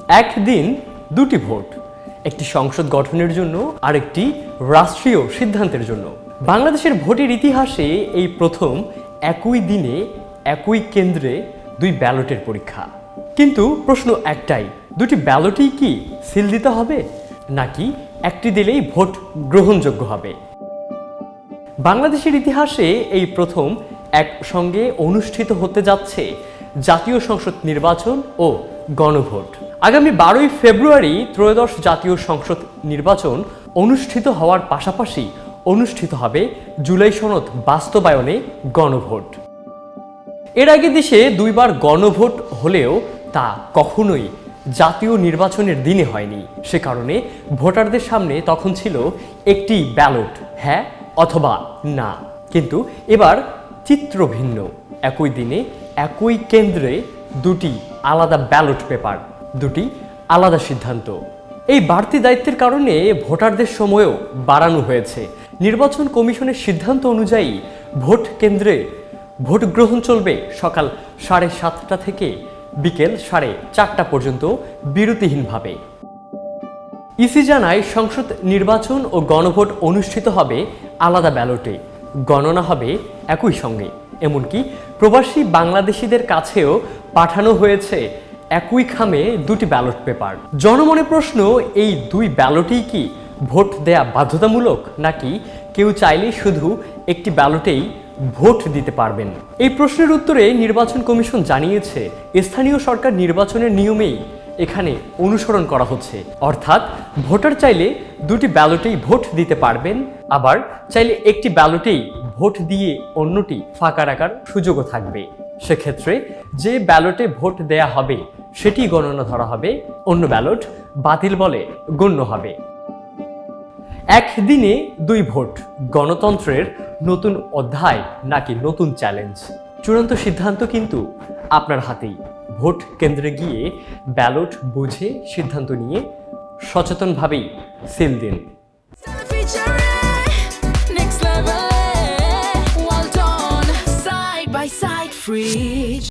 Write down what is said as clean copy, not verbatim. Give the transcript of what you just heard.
একদিন দুটি ভোট, একটি সংসদ গঠনের জন্য আরেকটি রাষ্ট্রীয় সিদ্ধান্তের জন্য। বাংলাদেশের ভোটের ইতিহাসে এই প্রথম একই দিনে একই কেন্দ্রে দুই ব্যালটের পরীক্ষা। কিন্তু প্রশ্ন একটাই, দুটি ব্যালটেই কি সিল দিতে হবে, নাকি একটি দিলেই ভোট গ্রহণযোগ্য হবে? বাংলাদেশের ইতিহাসে এই প্রথম একসঙ্গে অনুষ্ঠিত হতে যাচ্ছে জাতীয় সংসদ নির্বাচন ও গণভোট। আগামী 12ই ফেব্রুয়ারি ত্রয়োদশ জাতীয় সংসদ নির্বাচন অনুষ্ঠিত হওয়ার পাশাপাশি অনুষ্ঠিত হবে জুলাই সনদ বাস্তবায়নে গণভোট। এর আগে দেশে দুইবার গণভোট হলেও তা কখনোই জাতীয় নির্বাচনের দিনে হয়নি। সে কারণে ভোটারদের সামনে তখন ছিল একটি ব্যালট, হ্যাঁ অথবা না। কিন্তু এবার চিত্র ভিন্ন, একই দিনে একই কেন্দ্রে দুটি আলাদা ব্যালট পেপার, দুটি আলাদা সিদ্ধান্ত। এই বাড়তি দায়িত্বের কারণে ভোটারদের সময়ও বাড়ানো হয়েছে। নির্বাচন কমিশনের সিদ্ধান্ত অনুযায়ী ভোট কেন্দ্রে ভোট গ্রহণ চলবে সকাল 7:30 থেকে বিকেল 4:30 পর্যন্ত বিরতিহীনভাবে। ইসি জানায় সংসদ নির্বাচন ও গণভোট অনুষ্ঠিত হবে আলাদা ব্যালটে, গণনা হবে একই সঙ্গে। এমনকি প্রবাসী বাংলাদেশিদের কাছেও পাঠানো হয়েছে একই খামে দুটি ব্যালট পেপার। জনমনে প্রশ্ন, এই দুই ব্যালটেই কি ভোট দেয়া বাধ্যতামূলক, নাকি কেউ চাইলে শুধু একটি ব্যালটেই ভোট দিতে পারবেন? এই প্রশ্নের উত্তরে নির্বাচন কমিশন জানিয়েছে, স্থানীয় সরকার নির্বাচনের নিয়মেই এখানে অনুসরণ করা হচ্ছে। অর্থাৎ ভোটার চাইলে দুটি ব্যালটেই ভোট দিতে পারবেন, আবার চাইলে একটি ব্যালটেই ভোট দিয়ে অন্যটি ফাঁকা রাখার সুযোগও থাকবে। সেক্ষেত্রে যে ব্যালটে ভোট দেয়া হবে সেটি গণনা ধরা হবে, অন্য ব্যালট বাতিল বলে গণ্য হবে। একদিনে দুই ভোট, গণতন্ত্রের নতুন অধ্যায় নাকি নতুন চ্যালেঞ্জ? চূড়ান্ত সিদ্ধান্ত কিন্তু আপনার হাতেই। ভোট কেন্দ্রে গিয়ে ব্যালট বুঝে সিদ্ধান্ত নিয়ে সচেতনভাবেই সিল দিন। Well done, side by side, fridge.